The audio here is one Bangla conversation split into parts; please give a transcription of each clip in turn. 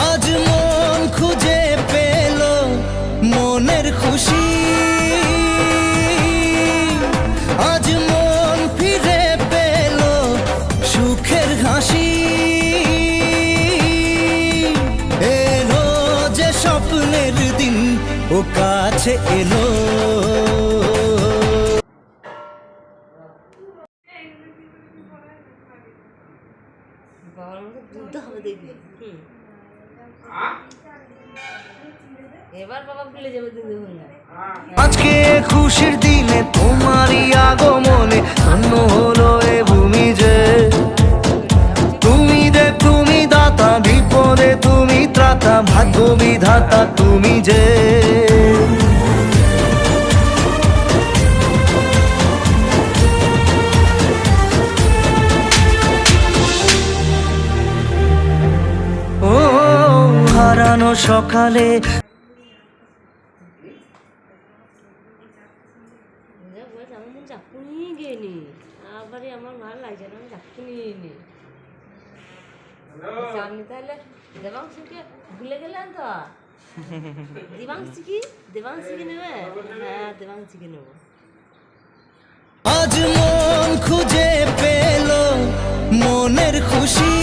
আজ মন খুঁজে পেল মনের খুশি, আজ মন ফিরে পেল সুখের হাসি, এলো যে স্বপ্নের দিন ও কাছে এলো। আজকে খুশির দিনে তোমারই আগমনে ধন্য হলো এ ভূমি যে, তুমি দেব তুমি দাতা, বিপদে তুমি ত্রাতা, ভাগ্য বিধাতা তুমি যে। ও হারানো সকালে আমার ভালো লাগছে না, আমি চাকুনি নি আপনি তাহলে দেবাংশুকে ভুলে গেলেন তো। দেবাংশীকে নেবে? হ্যাঁ দেবাংশীকে নেব। আজ মন খুঁজে পেল মনের খুশি,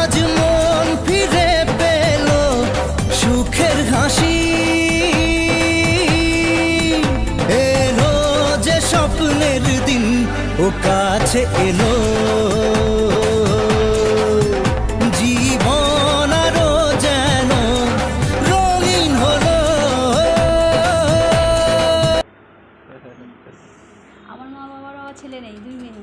আজ মন ফিরে পেল সুখের হাসি, এলো যে স্বপ্নের দিন ও কাছে এলো। জীবন আরো যেন রঙিন হলো। আমার মা বাবারও ছেলে নেই, 2 মেয়ে।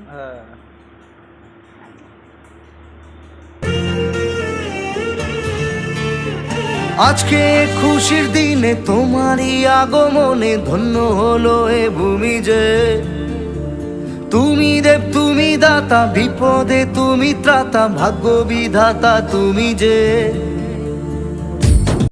আজকে খুশির দিনে তোমারই আগমনে ধন্য হলো এ ভূমি যে, তুমি দেব তুমি দাতা, বিপদে তুমি ত্রাতা, ভাগ্য বিধাতা তুমি যে।